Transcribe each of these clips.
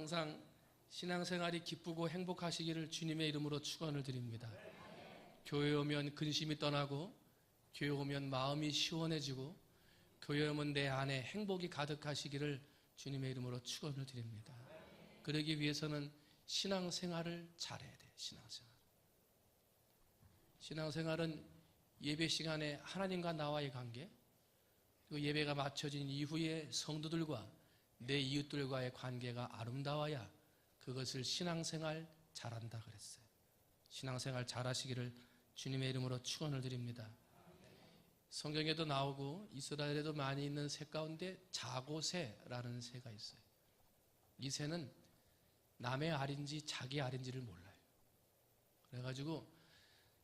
항상 신앙생활이 기쁘고 행복하시기를 주님의 이름으로 축원을 드립니다. 교회 오면 근심이 떠나고, 교회 오면 마음이 시원해지고, 교회 오면 내 안에 행복이 가득하시기를 주님의 이름으로 축원을 드립니다. 그러기 위해서는 신앙생활을 잘해야 돼요. 신앙생활은 예배 시간에 하나님과 나와의 관계, 그리고 예배가 마쳐진 이후에 성도들과 내 이웃들과의 관계가 아름다워야 그것을 신앙생활 잘한다 그랬어요. 신앙생활 잘하시기를 주님의 이름으로 축원을 드립니다. 성경에도 나오고 이스라엘에도 많이 있는 새 가운데 자고새라는 새가 있어요. 이 새는 남의 알인지 자기 알인지를 몰라요. 그래가지고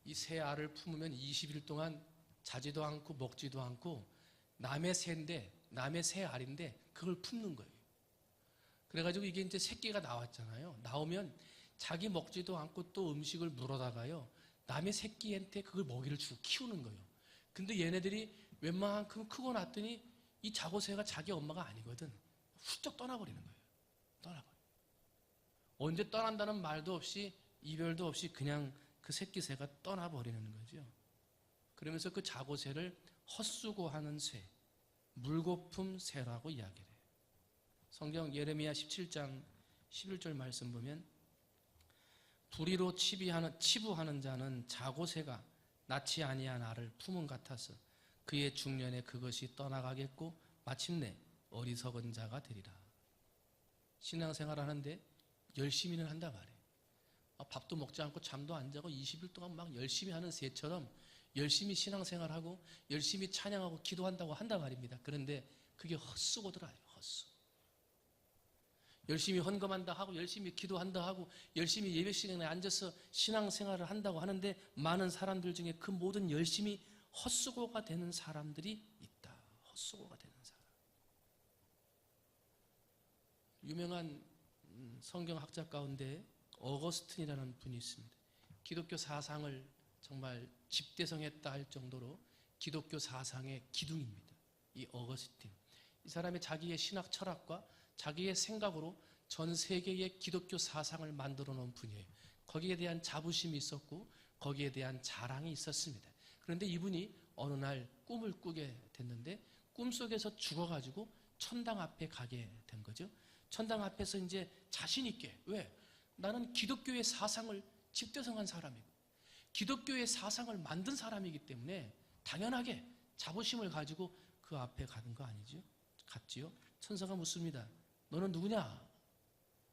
이 새 알을 품으면 20일 동안 자지도 않고 먹지도 않고 남의 새인데, 남의 새 알인데 그걸 품는 거예요. 그래가지고 이게 이제 새끼가 나왔잖아요. 나오면 자기 먹지도 않고 또 음식을 물어다가요, 남의 새끼한테 그걸 먹이를 주고 키우는 거예요. 근데 얘네들이 웬만큼 크고 났더니 이 자고새가 자기 엄마가 아니거든. 훌쩍 떠나버리는 거예요. 떠나버려. 언제 떠난다는 말도 없이 이별도 없이 그냥 그 새끼 새가 떠나버리는 거죠. 그러면서 그 자고새를 헛수고하는 새, 물거품 새라고 이야기를 해요. 성경 예레미야 17장 11절 말씀 보면, 불의로 치부하는 자는 자고새가 낳지 아니한 알을 품은 같아서 그의 중년에 그것이 떠나가겠고 마침내 어리석은 자가 되리라. 신앙생활 하는데 열심히는 한단 말이에요. 밥도 먹지 않고 잠도 안 자고 20일 동안 막 열심히 하는 새처럼 열심히 신앙생활하고 열심히 찬양하고 기도한다고 한단 말입니다. 그런데 그게 헛수고 들어요. 헛수고. 열심히 헌금한다 하고 열심히 기도한다 하고 열심히 예배 시간에 앉아서 신앙생활을 한다고 하는데 많은 사람들 중에 그 모든 열심이 헛수고가 되는 사람들이 있다. 헛수고가 되는 사람. 유명한 성경학자 가운데 어거스틴이라는 분이 있습니다. 기독교 사상을 정말 집대성했다 할 정도로 기독교 사상의 기둥입니다. 이 어거스틴. 이 사람이 자기의 신학 철학과 자기의 생각으로 전 세계의 기독교 사상을 만들어 놓은 분이에요. 거기에 대한 자부심이 있었고 거기에 대한 자랑이 있었습니다. 그런데 이분이 어느 날 꿈을 꾸게 됐는데 꿈속에서 죽어가지고 천당 앞에 가게 된 거죠. 천당 앞에서 이제 자신 있게, 왜? 나는 기독교의 사상을 집대성한 사람이고 기독교의 사상을 만든 사람이기 때문에 당연하게 자부심을 가지고 그 앞에 가는 거 아니죠? 갔지요? 천사가 묻습니다. 너는 누구냐?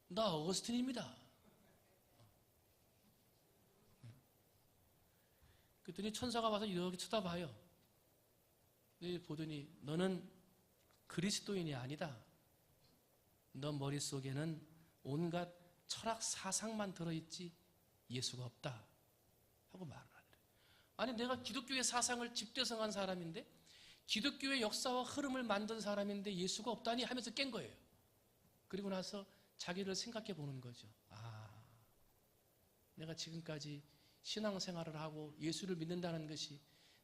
나 어거스틴입니다. 그랬더니 천사가 와서 이렇게 쳐다봐요. 보더니 너는 그리스도인이 아니다. 너 머릿속에는 온갖 철학 사상만 들어있지 예수가 없다 하고 말을 하더래요. 아니 내가 기독교의 사상을 집대성한 사람인데 기독교의 역사와 흐름을 만든 사람인데 예수가 없다니 하면서 깬 거예요. 그리고 나서 자기를 생각해 보는 거죠. 내가 지금까지 신앙생활을 하고 예수를 믿는다는 것이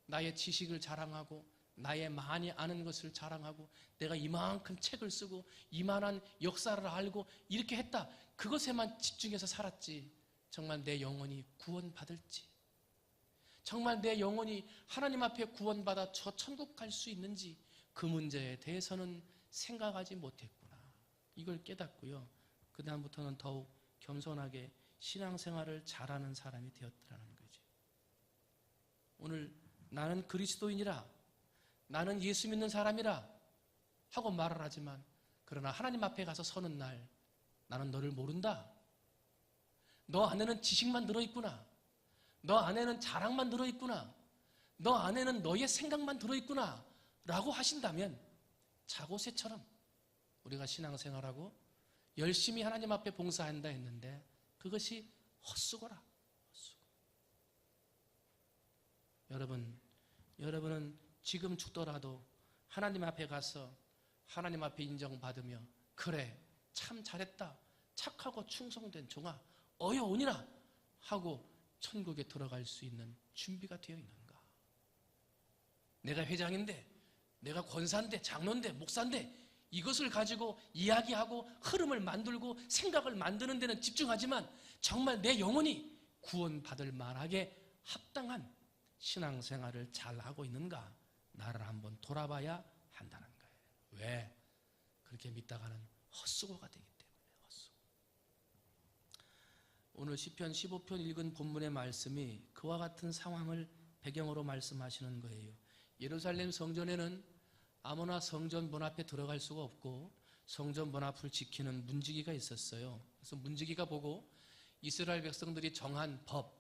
나의 지식을 자랑하고 나의 많이 아는 것을 자랑하고 내가 이만큼 책을 쓰고 이만한 역사를 알고 이렇게 했다. 그것에만 집중해서 살았지. 정말 내 영혼이 구원받을지, 정말 내 영혼이 하나님 앞에 구원받아 저 천국 갈 수 있는지 그 문제에 대해서는 생각하지 못했구나. 이걸 깨닫고요. 그 다음부터는 더욱 겸손하게 신앙생활을 잘하는 사람이 되었더라는 거죠. 오늘 나는 그리스도인이라, 나는 예수 믿는 사람이라 하고 말을 하지만 그러나 하나님 앞에 가서 서는 날 나는 너를 모른다. 너 안에는 지식만 들어있구나. 너 안에는 자랑만 들어있구나. 너 안에는 너의 생각만 들어있구나 라고 하신다면 자고새처럼 우리가 신앙생활하고 열심히 하나님 앞에 봉사한다 했는데 그것이 헛수고라. 헛수고. 여러분은 지금 죽더라도 하나님 앞에 가서 하나님 앞에 인정받으며 그래 참 잘했다, 착하고 충성된 종아 어여오니라 하고 천국에 들어갈 수 있는 준비가 되어 있는가? 내가 회장인데, 내가 권사인데, 장로인데, 목사인데 이것을 가지고 이야기하고 흐름을 만들고 생각을 만드는 데는 집중하지만 정말 내 영혼이 구원받을 만하게 합당한 신앙생활을 잘하고 있는가 나를 한번 돌아봐야 한다는 거예요. 왜? 그렇게 믿다가는 헛수고가 되기 때문에. 헛수고. 오늘 시편 15편 읽은 본문의 말씀이 그와 같은 상황을 배경으로 말씀하시는 거예요. 예루살렘 성전에는 아무나 성전 문 앞에 들어갈 수가 없고 성전 문 앞을 지키는 문지기가 있었어요. 그래서 문지기가 보고 이스라엘 백성들이 정한 법,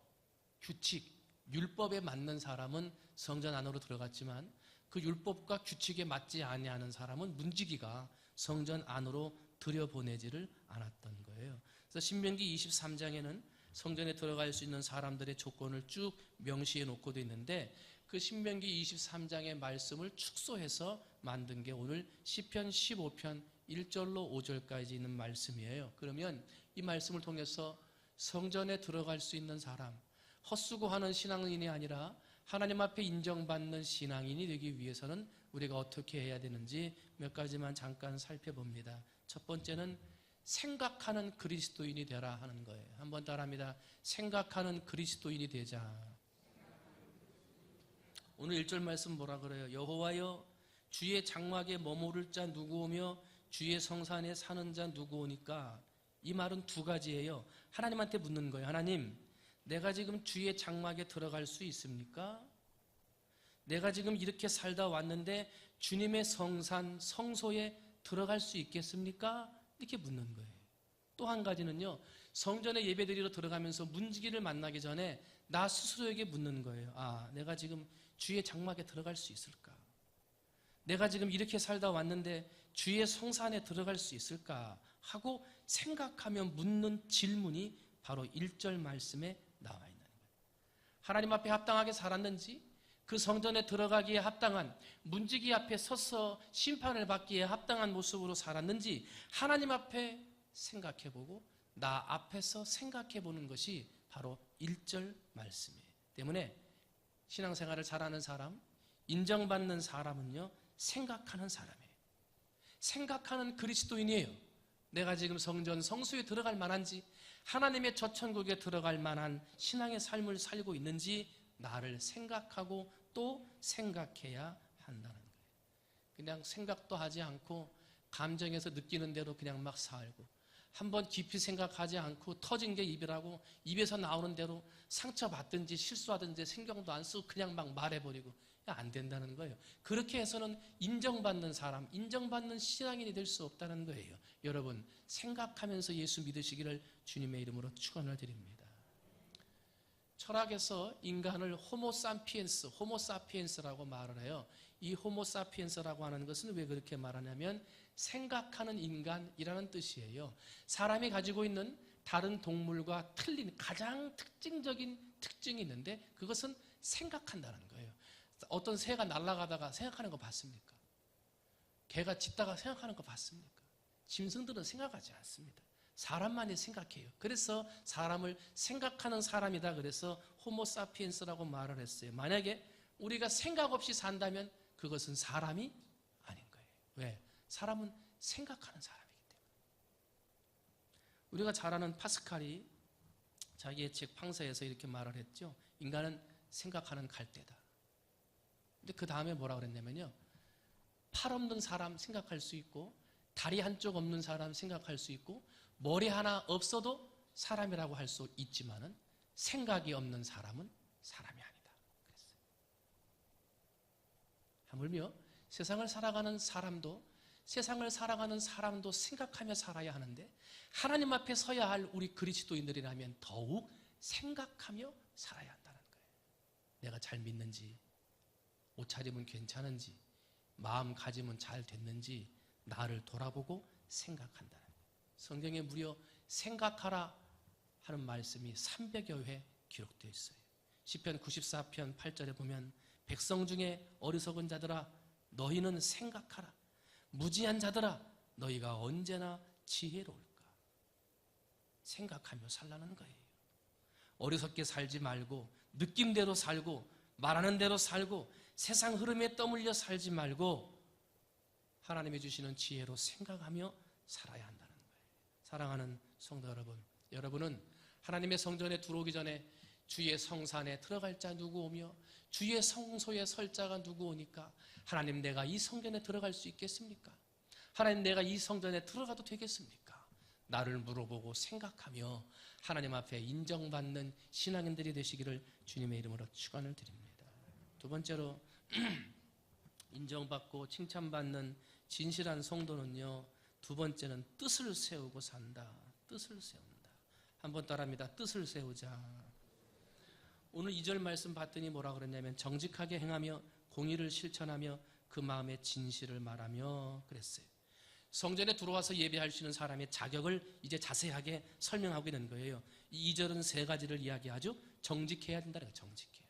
규칙, 율법에 맞는 사람은 성전 안으로 들어갔지만 그 율법과 규칙에 맞지 아니하는 사람은 문지기가 성전 안으로 들여보내지를 않았던 거예요. 그래서 신명기 23장에는 성전에 들어갈 수 있는 사람들의 조건을 쭉 명시해 놓고도 있는데 그 신명기 23장의 말씀을 축소해서 만든 게 오늘 시편 15편 1절로 5절까지 있는 말씀이에요. 그러면 이 말씀을 통해서 성전에 들어갈 수 있는 사람, 헛수고하는 신앙인이 아니라 하나님 앞에 인정받는 신앙인이 되기 위해서는 우리가 어떻게 해야 되는지 몇 가지만 잠깐 살펴봅니다. 첫 번째는 생각하는 그리스도인이 되라 하는 거예요. 한번 따라합니다. 생각하는 그리스도인이 되자. 오늘 1절 말씀 뭐라 그래요? 여호와여 주의 장막에 머무를 자 누구오며 주의 성산에 사는 자 누구오니까? 이 말은 두 가지예요. 하나님한테 묻는 거예요. 하나님, 내가 지금 주의 장막에 들어갈 수 있습니까? 내가 지금 이렇게 살다 왔는데 주님의 성산, 성소에 들어갈 수 있겠습니까? 이렇게 묻는 거예요. 또 한 가지는요, 성전에 예배드리러 들어가면서 문지기를 만나기 전에 나 스스로에게 묻는 거예요. 아, 내가 지금 주의 장막에 들어갈 수 있을까? 내가 지금 이렇게 살다 왔는데 주의 성산에 들어갈 수 있을까? 하고 생각하며 묻는 질문이 바로 1절 말씀에 나와 있는 거예요. 하나님 앞에 합당하게 살았는지, 그 성전에 들어가기에 합당한, 문지기 앞에 서서 심판을 받기에 합당한 모습으로 살았는지 하나님 앞에 생각해보고 나 앞에서 생각해보는 것이 바로 1절 말씀이에요. 때문에 신앙생활을 잘하는 사람, 인정받는 사람은요, 생각하는 사람이에요. 생각하는 그리스도인이에요. 내가 지금 성전, 성수에 들어갈 만한지, 하나님의 저천국에 들어갈 만한 신앙의 삶을 살고 있는지 나를 생각하고 또 생각해야 한다는 거예요. 그냥 생각도 하지 않고 감정에서 느끼는 대로 그냥 막 살고, 한번 깊이 생각하지 않고 터진 게 입이라고 입에서 나오는 대로 상처받든지 실수하든지 신경도 안 쓰고 그냥 막 말해버리고 안 된다는 거예요. 그렇게 해서는 인정받는 사람, 인정받는 신앙인이 될 수 없다는 거예요. 여러분, 생각하면서 예수 믿으시기를 주님의 이름으로 축원을 드립니다. 철학에서 인간을 호모사피엔스라고 말을 해요. 이 호모사피엔스라고 하는 것은 왜 그렇게 말하냐면 생각하는 인간이라는 뜻이에요. 사람이 가지고 있는 다른 동물과 틀린 가장 특징적인 특징이 있는데 그것은 생각한다는 거예요. 어떤 새가 날아가다가 생각하는 거 봤습니까? 개가 짖다가 생각하는 거 봤습니까? 짐승들은 생각하지 않습니다. 사람만이 생각해요. 그래서 사람을 생각하는 사람이다. 그래서 호모사피엔스라고 말을 했어요. 만약에 우리가 생각 없이 산다면 그것은 사람이 아닌 거예요. 왜? 사람은 생각하는 사람이기 때문에. 우리가 잘 아는 파스칼이 자기의 책 팡서에서 이렇게 말을 했죠. 인간은 생각하는 갈대다. 근데 그 다음에 뭐라 그랬냐면요, 팔 없는 사람 생각할 수 있고 다리 한쪽 없는 사람 생각할 수 있고 머리 하나 없어도 사람이라고 할 수 있지만은 생각이 없는 사람은 사람이 아니다 그랬어요. 하물며 세상을 살아가는 사람도 생각하며 살아야 하는데 하나님 앞에 서야 할 우리 그리스도인들이라면 더욱 생각하며 살아야 한다는 거예요. 내가 잘 믿는지, 옷차림은 괜찮은지, 마음가짐은 잘 됐는지 나를 돌아보고 생각한다는 거예요. 성경에 무려 생각하라 하는 말씀이 300여 회 기록되어 있어요. 시편 94편 8절에 보면 백성 중에 어리석은 자들아 너희는 생각하라. 무지한 자들아 너희가 언제나 지혜로울까. 생각하며 살라는 거예요. 어리석게 살지 말고 느낌대로 살고 말하는 대로 살고 세상 흐름에 떠밀려 살지 말고 하나님이 주시는 지혜로 생각하며 살아야 한다는 거예요. 사랑하는 성도 여러분, 여러분은 하나님의 성전에 들어오기 전에 주의 성산에 들어갈 자 누구 오며 주의 성소에 설 자가 누구 오니까 하나님 내가 이 성전에 들어갈 수 있겠습니까? 하나님 내가 이 성전에 들어가도 되겠습니까? 나를 물어보고 생각하며 하나님 앞에 인정받는 신앙인들이 되시기를 주님의 이름으로 축원을 드립니다. 두 번째로 인정받고 칭찬받는 진실한 성도는요, 두 번째는 뜻을 세우고 산다. 뜻을 세운다. 한번 따라합니다. 뜻을 세우자. 오늘 2절 말씀 봤더니 뭐라 그랬냐면 정직하게 행하며 공의를 실천하며 그 마음의 진실을 말하며 그랬어요. 성전에 들어와서 예배할 수 있는 사람의 자격을 이제 자세하게 설명하고 있는 거예요. 이 2절은 세 가지를 이야기하죠. 정직해야 된다는 거예요. 정직해요.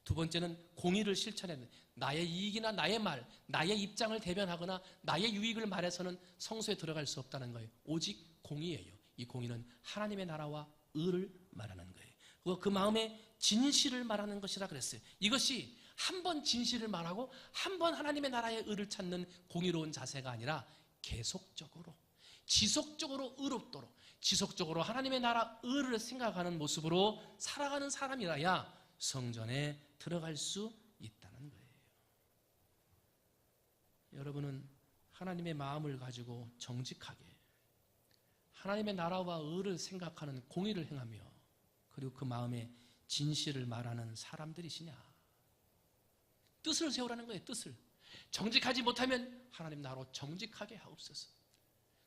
두 번째는 공의를 실천해야 된다. 나의 이익이나 나의 말, 나의 입장을 대변하거나 나의 유익을 말해서는 성소에 들어갈 수 없다는 거예요. 오직 공의예요. 이 공의는 하나님의 나라와 의를 말하는 거예요. 그리고 그 마음의 진실을 말하는 것이라 그랬어요. 이것이 한 번 진실을 말하고 한 번 하나님의 나라의 의를 찾는 공의로운 자세가 아니라 계속적으로 지속적으로 의롭도록 지속적으로 하나님의 나라 의를 생각하는 모습으로 살아가는 사람이라야 성전에 들어갈 수 있다는 거예요. 여러분은 하나님의 마음을 가지고 정직하게 하나님의 나라와 의를 생각하는 공의를 행하며 그리고 그 마음에 진실을 말하는 사람들이시냐? 뜻을 세우라는 거예요. 뜻을. 정직하지 못하면 하나님 나로 정직하게 하옵소서.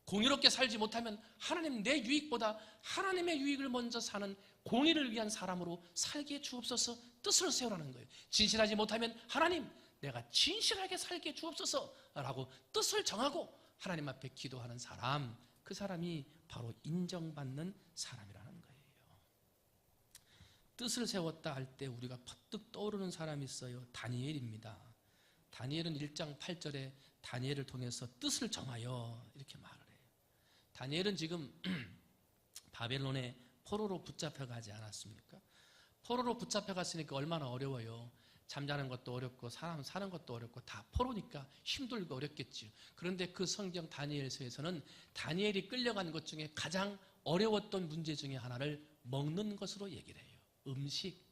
공의롭게 살지 못하면 하나님 내 유익보다 하나님의 유익을 먼저 사는 공의를 위한 사람으로 살게 해 주옵소서. 뜻을 세우라는 거예요. 진실하지 못하면 하나님 내가 진실하게 살게 해 주옵소서 라고 뜻을 정하고 하나님 앞에 기도하는 사람, 그 사람이 바로 인정받는 사람이라는 거예요. 뜻을 세웠다 할 때 우리가 퍼뜩 떠오르는 사람이 있어요. 다니엘입니다. 다니엘은 1장 8절에 다니엘을 통해서 뜻을 정하여 이렇게 말을 해요. 다니엘은 지금 바벨론의 포로로 붙잡혀가지 않았습니까? 포로로 붙잡혀갔으니까 얼마나 어려워요. 잠자는 것도 어렵고 사람 사는 것도 어렵고 다 포로니까 힘들고 어렵겠지요. 그런데 그 성경 다니엘서에서는 다니엘이 끌려간 것 중에 가장 어려웠던 문제 중에 하나를 먹는 것으로 얘기를 해요. 음식.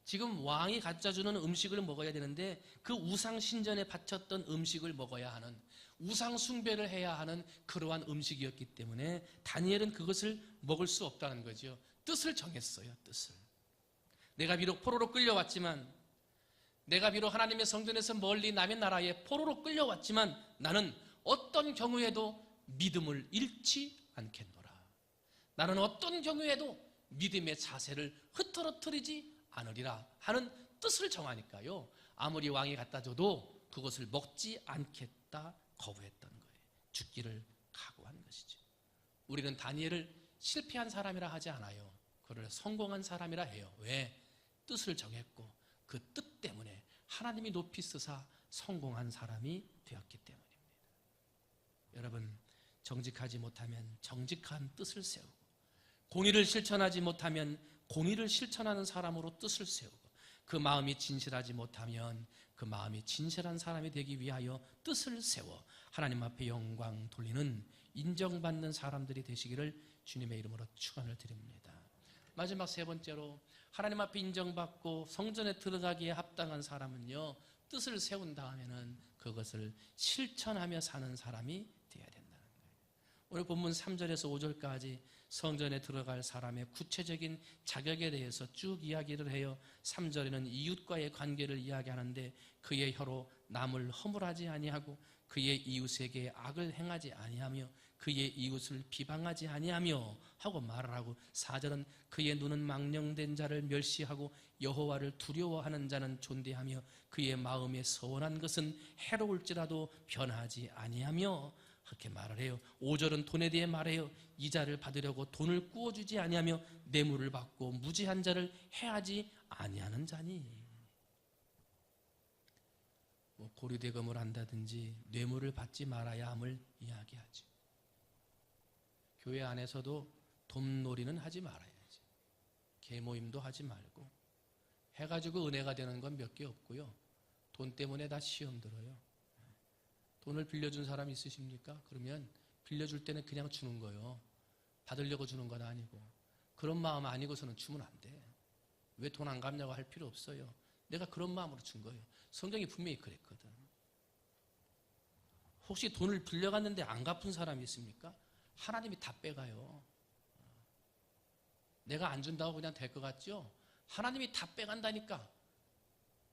지금 왕이 갖다 주는 음식을 먹어야 되는데 그 우상 신전에 바쳤던 음식을 먹어야 하는, 우상 숭배를 해야 하는 그러한 음식이었기 때문에 다니엘은 그것을 먹을 수 없다는 거죠. 뜻을 정했어요. 뜻을. 내가 비록 포로로 끌려왔지만, 내가 비록 하나님의 성전에서 멀리 남의 나라에 포로로 끌려왔지만 나는 어떤 경우에도 믿음을 잃지 않겠노라. 나는 어떤 경우에도 믿음의 자세를 흐트러뜨리지 않으리라 하는 뜻을 정하니까요, 아무리 왕이 갖다 줘도 그것을 먹지 않겠다 거부했던 거예요. 죽기를 각오한 것이죠. 우리는 다니엘을 실패한 사람이라 하지 않아요. 그를 성공한 사람이라 해요. 왜? 뜻을 정했고 그 뜻 때문에 하나님이 높이 쓰사 성공한 사람이 되었기 때문입니다. 여러분, 정직하지 못하면 정직한 뜻을 세우고, 공의를 실천하지 못하면 공의를 실천하는 사람으로 뜻을 세우고, 그 마음이 진실하지 못하면 그 마음이 진실한 사람이 되기 위하여 뜻을 세워 하나님 앞에 영광 돌리는 인정받는 사람들이 되시기를 주님의 이름으로 축원을 드립니다. 마지막 세 번째로 하나님 앞에 인정받고 성전에 들어가기에 합당한 사람은요, 뜻을 세운 다음에는 그것을 실천하며 사는 사람이 되어야 된다는 거예요. 오늘 본문 3절에서 5절까지 성전에 들어갈 사람의 구체적인 자격에 대해서 쭉 이야기를 해요. 3절에는 이웃과의 관계를 이야기하는데 그의 혀로 남을 허물하지 아니하고 그의 이웃에게 악을 행하지 아니하며 그의 이웃을 비방하지 아니하며 하고 말을 하고, 4절은 그의 눈은 망령된 자를 멸시하고 여호와를 두려워하는 자는 존대하며 그의 마음에 서원한 것은 해로울지라도 변하지 아니하며 그렇게 말을 해요. 5절은 돈에 대해 말해요. 이자를 받으려고 돈을 꾸어주지 아니하며 뇌물을 받고 무지한 자를 해하지 아니하는 자니. 고리대금을 한다든지 뇌물을 받지 말아야 함을 이야기하죠. 교회 안에서도 돈놀이는 하지 말아야지. 계모임도 하지 말고, 해가지고 은혜가 되는 건 몇 개 없고요. 돈 때문에 다 시험 들어요. 돈을 빌려준 사람이 있으십니까? 그러면 빌려줄 때는 그냥 주는 거예요. 받으려고 주는 건 아니고. 그런 마음 아니고서는 주면 안 돼. 왜 돈 안 갚냐고 할 필요 없어요. 내가 그런 마음으로 준 거예요. 성경이 분명히 그랬거든. 혹시 돈을 빌려갔는데 안 갚은 사람이 있습니까? 하나님이 다 빼가요. 내가 안 준다고 그냥 될 것 같죠? 하나님이 다 빼간다니까.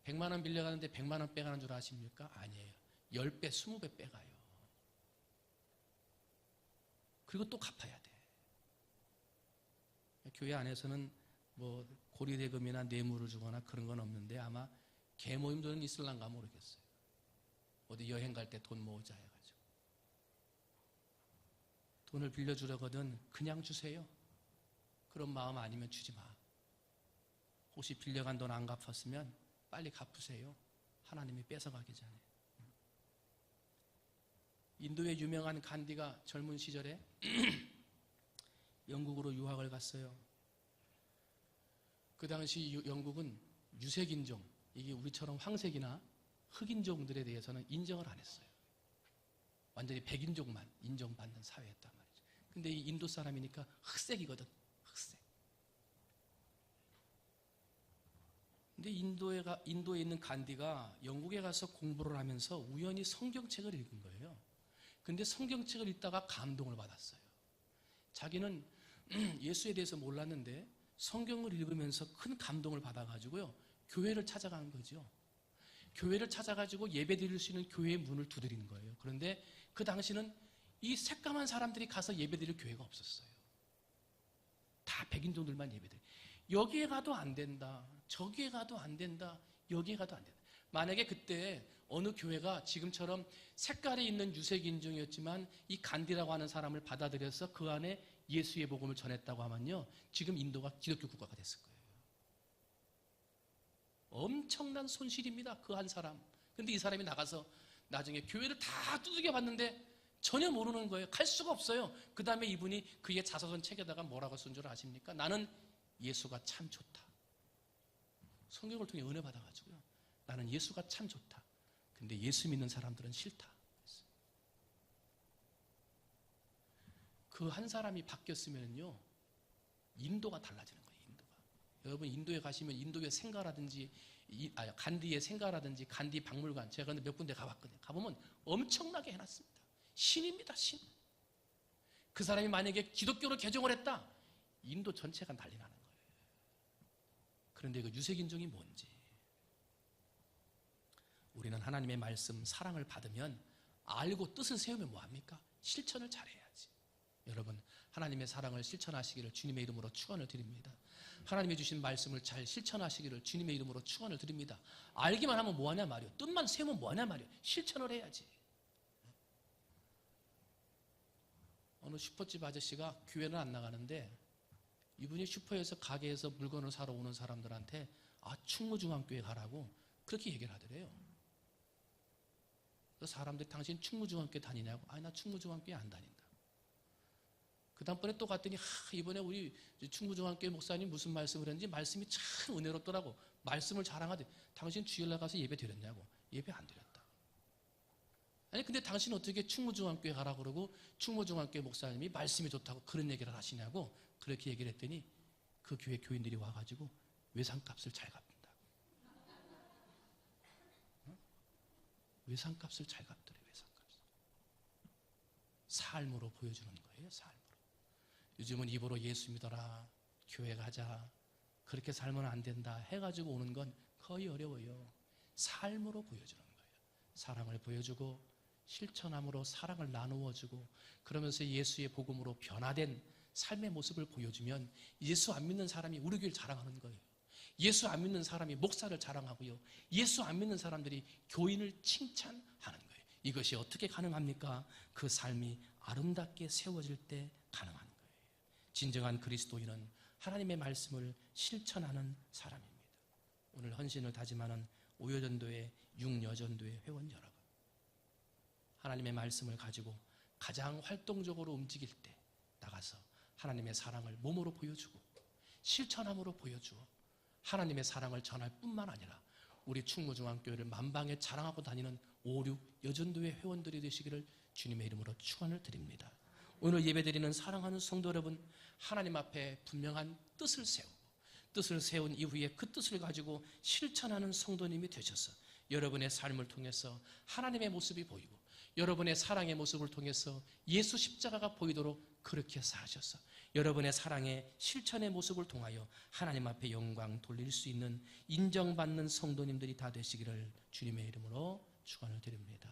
100만 원 빌려가는데 100만 원 빼가는 줄 아십니까? 아니에요. 10배, 20배 빼가요. 그리고 또 갚아야 돼. 교회 안에서는 뭐 고리대금이나 뇌물을 주거나 그런 건 없는데 아마 개모임들은 있을란가 모르겠어요. 어디 여행 갈 때 돈 모으자 해가지고. 돈을 빌려주려거든 그냥 주세요. 그런 마음 아니면 주지 마. 혹시 빌려간 돈 안 갚았으면 빨리 갚으세요. 하나님이 뺏어가기 전에. 인도의 유명한 간디가 젊은 시절에 영국으로 유학을 갔어요. 그 당시 영국은 유색인종, 이게 우리처럼 황색이나 흑인종들에 대해서는 인정을 안 했어요. 완전히 백인종만 인정받는 사회였단 말이죠. 근데 이 인도 사람이니까 흑색이거든, 흑색. 근데 인도에 있는 간디가 영국에 가서 공부를 하면서 우연히 성경책을 읽은 거예요. 근데 성경책을 읽다가 감동을 받았어요. 자기는 예수에 대해서 몰랐는데 성경을 읽으면서 큰 감동을 받아가지고요, 교회를 찾아간 거죠. 교회를 찾아가지고 예배 드릴 수 있는 교회의 문을 두드리는 거예요. 그런데 그 당시는 이 새까만 사람들이 가서 예배 드릴 교회가 없었어요. 다 백인종들만 예배 드려요. 여기에 가도 안 된다, 저기에 가도 안 된다, 여기에 가도 안 된다. 만약에 그때 어느 교회가 지금처럼 색깔이 있는 유색인종이었지만 이 간디라고 하는 사람을 받아들여서 그 안에 예수의 복음을 전했다고 하면요, 지금 인도가 기독교 국가가 됐을 거예요. 엄청난 손실입니다, 그 한 사람. 근데 이 사람이 나가서 나중에 교회를 다 두들겨 봤는데 전혀 모르는 거예요. 갈 수가 없어요. 그 다음에 이분이 그의 자서전 책에다가 뭐라고 쓴 줄 아십니까? 나는 예수가 참 좋다. 성경을 통해 은혜 받아가지고요, 나는 예수가 참 좋다. 근데 예수 믿는 사람들은 싫다. 그 한 사람이 바뀌었으면요, 인도가 달라지는 거예요. 인도가. 여러분 인도에 가시면 인도의 생가라든지 간디의 생가라든지 간디 박물관, 제가 몇 군데 가봤거든요. 가보면 엄청나게 해놨습니다. 신입니다, 신. 그 사람이 만약에 기독교로 개종을 했다, 인도 전체가 난리 나는 거예요. 그런데 그 유색인종이 뭔지, 우리는 하나님의 말씀, 사랑을 받으면 알고 뜻을 세우면 뭐합니까? 실천을 잘해야지. 여러분, 하나님의 사랑을 실천하시기를 주님의 이름으로 축원을 드립니다. 하나님이 주신 말씀을 잘 실천하시기를 주님의 이름으로 축원을 드립니다. 알기만 하면 뭐하냐 말이요, 뜻만 세우면 뭐하냐 말이요, 실천을 해야지. 어느 슈퍼집 아저씨가 교회는 안 나가는데 이분이 슈퍼에서 가게에서 물건을 사러 오는 사람들한테 충무중앙교회 가라고 그렇게 얘기를 하더래요. 그래서 사람들이 당신 충무중앙교회 다니냐고, 나 충무중앙교회 안 다닌다. 그 다음번에 또 갔더니 이번에 우리 충무중앙교회 목사님 무슨 말씀을 했는지 말씀이 참 은혜롭더라고. 말씀을 자랑하더니 당신 주일날 가서 예배 드렸냐고. 예배 안 드렸다. 아니 근데 당신 어떻게 충무중앙교회 가라 그러고 충무중앙교회 목사님이 말씀이 좋다고 그런 얘기를 하시냐고 그렇게 얘기를 했더니 그 교회 교인들이 와가지고 외상값을 잘 갚는다고. 외상값을 잘 갚더래. 외상값을. 삶으로 보여주는 거예요. 삶으로. 요즘은 입으로 예수 믿어라, 교회 가자, 그렇게 살면 안 된다 해가지고 오는 건 거의 어려워요. 삶으로 보여주는 거예요. 사랑을 보여주고 실천함으로 사랑을 나누어주고 그러면서 예수의 복음으로 변화된 삶의 모습을 보여주면 예수 안 믿는 사람이 우리 교회를 자랑하는 거예요. 예수 안 믿는 사람이 목사를 자랑하고요, 예수 안 믿는 사람들이 교인을 칭찬하는 거예요. 이것이 어떻게 가능합니까? 그 삶이 아름답게 세워질 때 가능한 거예요. 진정한 그리스도인은 하나님의 말씀을 실천하는 사람입니다. 오늘 헌신을 다짐하는 오여전도회, 육여전도회 회원 여러분, 하나님의 말씀을 가지고 가장 활동적으로 움직일 때 나가서 하나님의 사랑을 몸으로 보여주고 실천함으로 보여주어 하나님의 사랑을 전할 뿐만 아니라 우리 충무중앙교회를 만방에 자랑하고 다니는 5, 6 여전도회 회원들이 되시기를 주님의 이름으로 축원을 드립니다. 오늘 예배드리는 사랑하는 성도 여러분, 하나님 앞에 분명한 뜻을 세우고 뜻을 세운 이후에 그 뜻을 가지고 실천하는 성도님이 되셔서 여러분의 삶을 통해서 하나님의 모습이 보이고 여러분의 사랑의 모습을 통해서 예수 십자가가 보이도록 그렇게 사셔서 여러분의 사랑의 실천의 모습을 통하여 하나님 앞에 영광 돌릴 수 있는 인정받는 성도님들이 다 되시기를 주님의 이름으로 축원을 드립니다.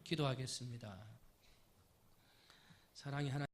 기도하겠습니다. 사랑이 하나님